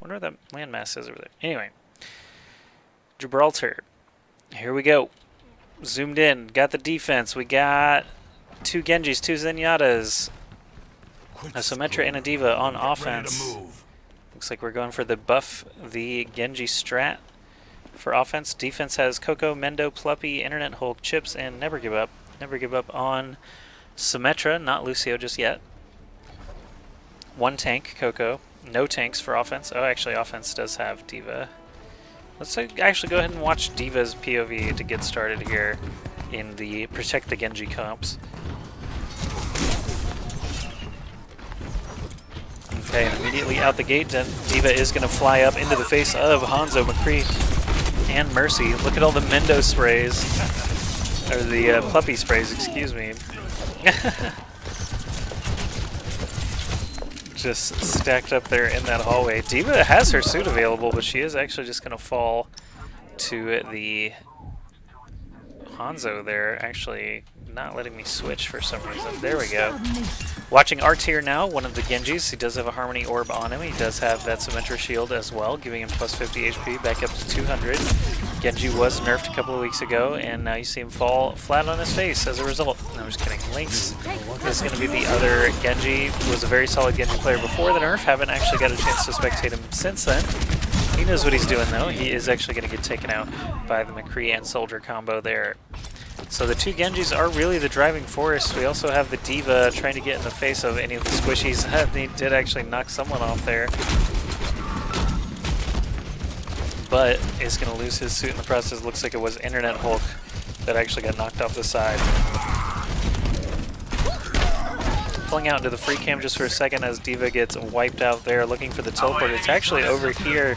Wonder what that landmass is over there. Anyway, Gibraltar. Here we go. Zoomed in. Got the defense. We got 2 Genjis, 2 Zenyatas, a Symmetra and a D.Va on offense. Looks like we're going for the buff the Genji strat for offense. Defense has Coco, Mendo, Pluppy, Internet Hulk, Chips, and Never Give Up. Never Give Up on Symmetra, not Lucio just yet. 1 tank, Coco. No tanks for offense. Oh, actually, offense does have D.Va. Let's actually go ahead and watch D.Va's POV to get started here in the Protect the Genji comps. Okay, and immediately out the gate, D.Va is going to fly up into the face of Hanzo, McCree, and Mercy. Look at all the Mendo sprays, or the Pluppy sprays, excuse me. Just stacked up there in that hallway. D.Va has her suit available, but she is actually just going to fall to the Hanzo there. Actually, not letting me switch for some reason. There we go. Watching R tier now, one of the Genjis. He does have a Harmony Orb on him. He does have that Symmetra Shield as well, giving him plus 50 HP, back up to 200. Genji was nerfed a couple of weeks ago, and now you see him fall flat on his face as a result. No, I'm just kidding. Lynx is going to be the other Genji. Was a very solid Genji player before the nerf. Haven't actually got a chance to spectate him since then. He knows what he's doing, though. He is actually going to get taken out by the McCree and Soldier combo there. So the 2 Genjis are really the driving force. We also have the D.Va trying to get in the face of any of the squishies. He did actually knock someone off there, but is going to lose his suit in the process. Looks like it was Internet Hulk that actually got knocked off the side. Pulling out into the free cam just for a second as D.Va gets wiped out there, looking for the teleport. It's actually over here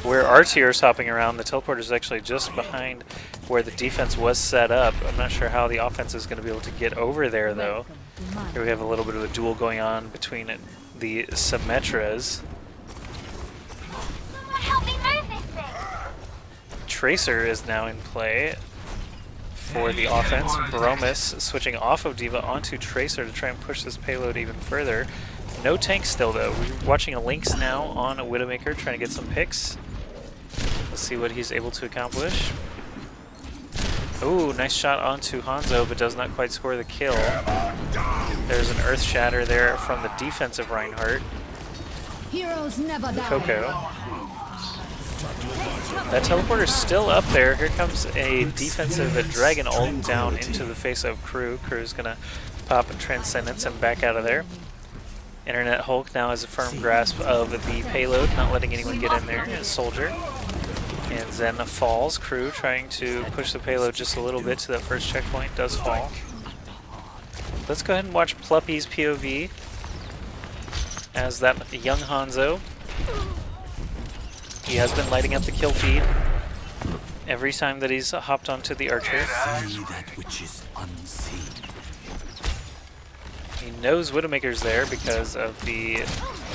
where R tier is hopping around. The teleport is actually just behind where the defense was set up. I'm not sure how the offense is going to be able to get over there, though. Here we have a little bit of a duel going on between the Symmetras. Tracer is now in play for the offense. Bromus switching off of D.Va onto Tracer to try and push this payload even further. No tank still, though. We're watching a Lynx now on a Widowmaker trying to get some picks. Let's see what he's able to accomplish. Ooh, nice shot onto Hanzo, but does not quite score the kill. There's an Earth Shatter there from the defensive Reinhardt. Coco. That teleporter's still up there. Here comes a defensive Dragon ult down into the face of Crew. Crew's gonna pop a Transcendence and back out of there. Internet Hulk now has a firm grasp of the payload, not letting anyone get in there. And Soldier. And Zen falls. Crew trying to push the payload just a little bit to that first checkpoint. Does fall. Let's go ahead and watch Pluppy's POV as that young Hanzo. He has been lighting up the kill feed every time that he's hopped onto the Archer. He knows Widowmaker's there because of the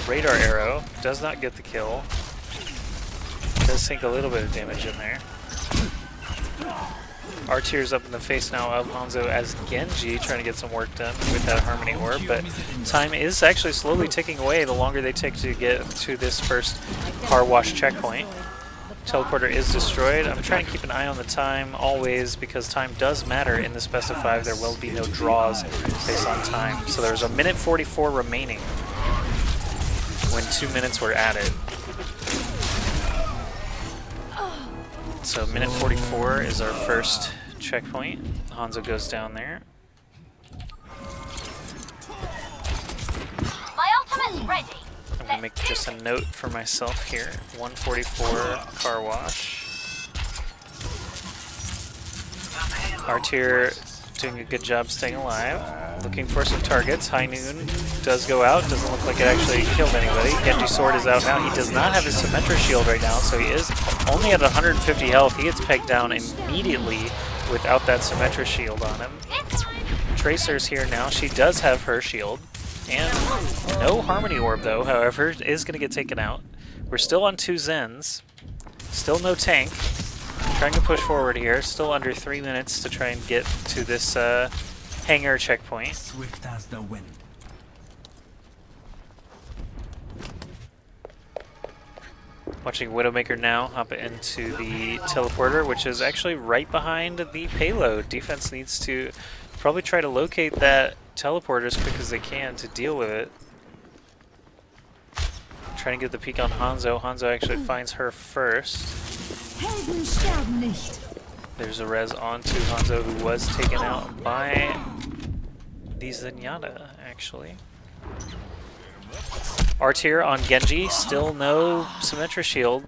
radar arrow. Does not get the kill. Does sink a little bit of damage in there. R-tier's up in the face now of Hanzo as Genji trying to get some work done with that Harmony Orb, but time is actually slowly ticking away the longer they take to get to this first car wash checkpoint. Teleporter is destroyed. I'm trying to keep an eye on the time always because time does matter in this best of 5. There will be no draws based on time. So there's a minute 44 remaining when 2 minutes were added. So minute 44 is our first checkpoint. Hanzo goes down there. My ultimate's ready. I'm going to make just a note for myself here. 144 car wash. R-tier doing a good job staying alive. Looking for some targets. High Noon does go out. Doesn't look like it actually killed anybody. Genji's sword is out now. He does not have his Symmetra shield right now, so he is only at 150 health. He gets pegged down immediately without that Symmetra shield on him. Tracer's here now. She does have her shield. And no Harmony Orb, though, however, is going to get taken out. We're still on 2 Zens. Still no tank. Trying to push forward here. Still under 3 minutes to try and get to this hangar checkpoint. Swift as the wind. Watching Widowmaker now hop into the teleporter, which is actually right behind the payload. Defense needs to probably try to locate that teleporter as quick as they can to deal with it. Trying to get the peek on Hanzo. Hanzo actually finds her first. There's a res onto Hanzo, who was taken out by the Zenyatta, actually. R-tier on Genji, still no Symmetra shield,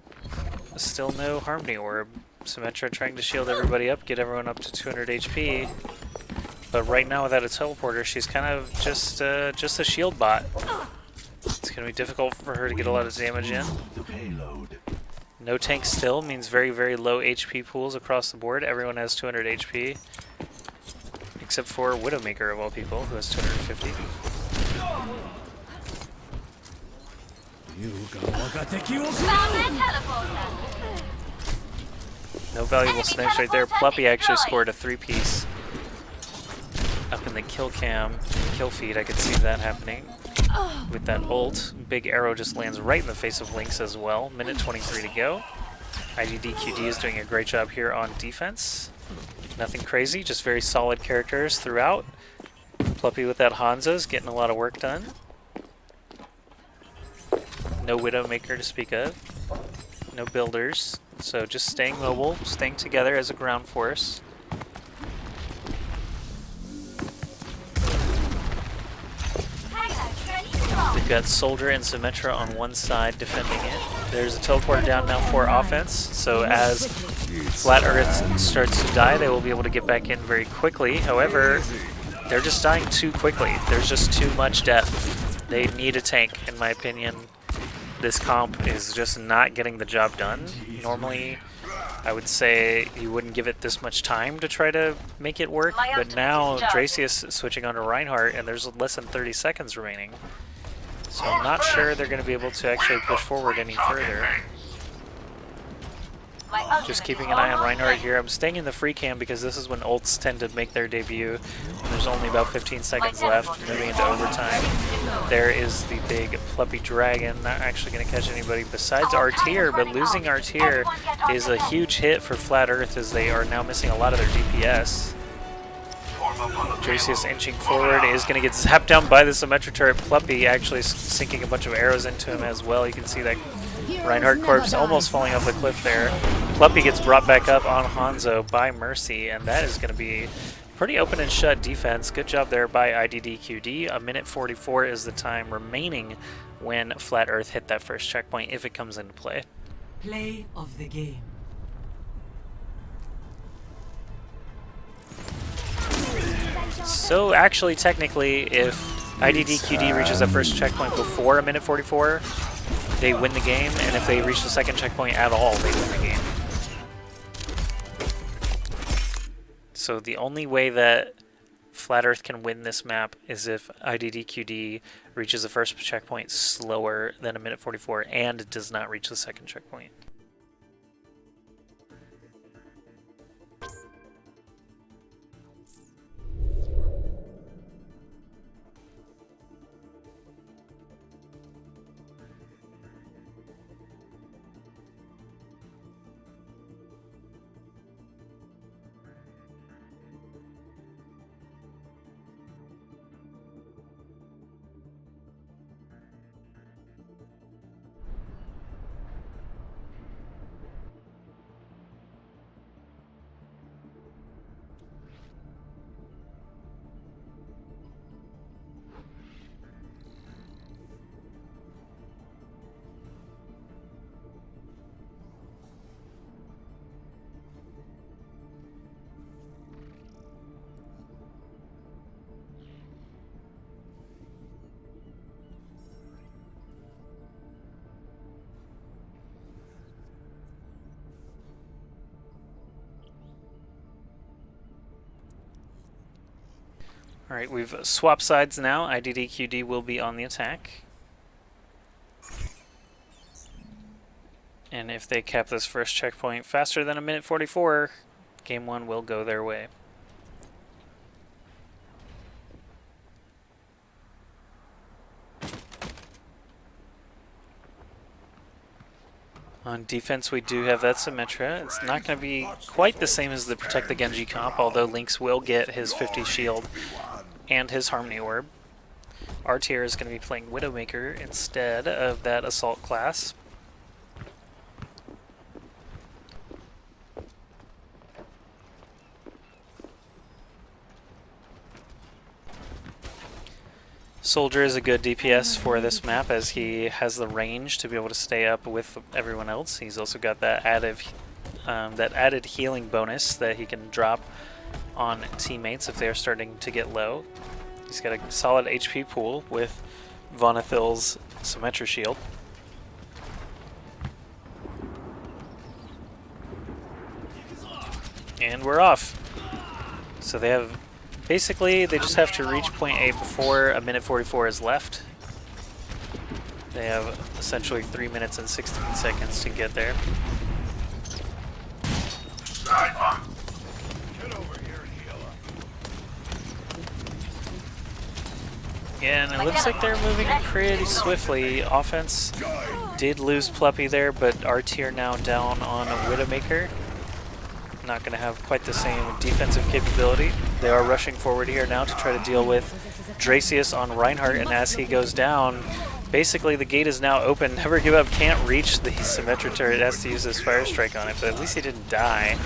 still no Harmony Orb. Symmetra trying to shield everybody up, get everyone up to 200 HP. But right now without a teleporter, she's kind of just a shield bot. It's going to be difficult for her to get a lot of damage in. No tank still means very, very low HP pools across the board. Everyone has 200 HP. Except for Widowmaker of all people, who has 250. No valuable snipes right there. Pluppy actually scored a 3-piece up in the kill cam, kill feed. I could see that happening with that ult. Big arrow just lands right in the face of Lynx as well. Minute 23 to go. IDDQD is doing a great job here on defense. Nothing crazy, just very solid characters throughout. Pluppy with that Hanzo's getting a lot of work done. No Widowmaker to speak of. No builders. So just staying mobile, staying together as a ground force. They've got Soldier and Symmetra on one side defending it. There's a teleporter down now for offense, so as Flat Earth starts to die, they will be able to get back in very quickly. However, they're just dying too quickly. There's just too much death. They need a tank, in my opinion. This comp is just not getting the job done. Normally, I would say you wouldn't give it this much time to try to make it work, but now Dracius is switching on to Reinhardt, and there's less than 30 seconds remaining. So I'm not sure they're going to be able to actually push forward any further. Just keeping an eye on Reinhardt here. I'm staying in the free cam because this is when ults tend to make their debut. There's only about 15 seconds left, moving into overtime. There is the big Pluppy Dragon, not actually going to catch anybody besides R-tier, but losing R-tier is a huge hit for Flat Earth as they are now missing a lot of their DPS. Dracius inching forward is going to get zapped down by the Symmetra turret. Pluppy actually sinking a bunch of arrows into him as well. You can see that Reinhardt corpse almost falling off the cliff there. Pluppy gets brought back up on Hanzo by Mercy, and that is going to be pretty open and shut defense. Good job there by IDDQD. A minute 44 is the time remaining when Flat Earth hit that first checkpoint, if it comes into play. Play of the game. So actually, technically, if IDDQD reaches that first checkpoint before a minute 44, they win the game, and if they reach the second checkpoint at all, they win the game. So the only way that Flat Earth can win this map is if IDDQD reaches the first checkpoint slower than a minute 44 and does not reach the second checkpoint. Alright, we've swapped sides now. IDDQD will be on the attack. And if they cap this first checkpoint faster than a minute 44, game one will go their way. On defense, we do have that Symmetra. It's not going to be quite the same as the Protect the Genji comp, although Lynx will get his 50 shield and his Harmony Orb. Our tier is going to be playing Widowmaker instead of that Assault class. Soldier is a good DPS for this map as he has the range to be able to stay up with everyone else. He's also got that added healing bonus that he can drop on teammates if they're starting to get low. He's got a solid HP pool with Vonethil's Symmetra shield. And we're off. So they have basically, they just have to reach point A before a minute 44 is left. They have essentially 3 minutes and 16 seconds to get there. Yeah, and it looks like they're moving pretty swiftly. Offense did lose Pluppy there, but our tier now down on a Widowmaker. Not going to have quite the same defensive capability. They are rushing forward here now to try to deal with Dracius on Reinhardt, and as he goes down, basically the gate is now open. Never Give Up can't reach the Symmetra turret, has to use his Fire Strike on it, but at least he didn't die.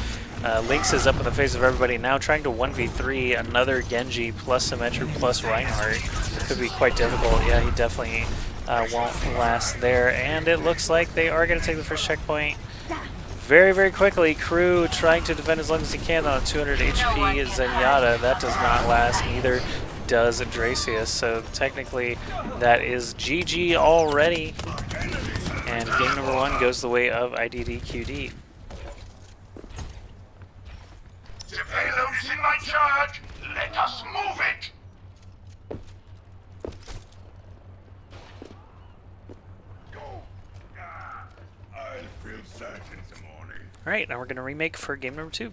Lynx is up in the face of everybody now, trying to 1v3 another Genji plus Symmetra plus Reinhardt. Could be quite difficult. Yeah, he definitely won't last there, and it looks like they are going to take the first checkpoint very, very quickly. Crew trying to defend as long as he can on a 200 HP Zenyatta. That does not last, neither does Dracius. So technically that is GG already. And game number 1 goes the way of IDDQD. The payload's in my charge. Let us move it. Alright, now we're going to remake for game number 2.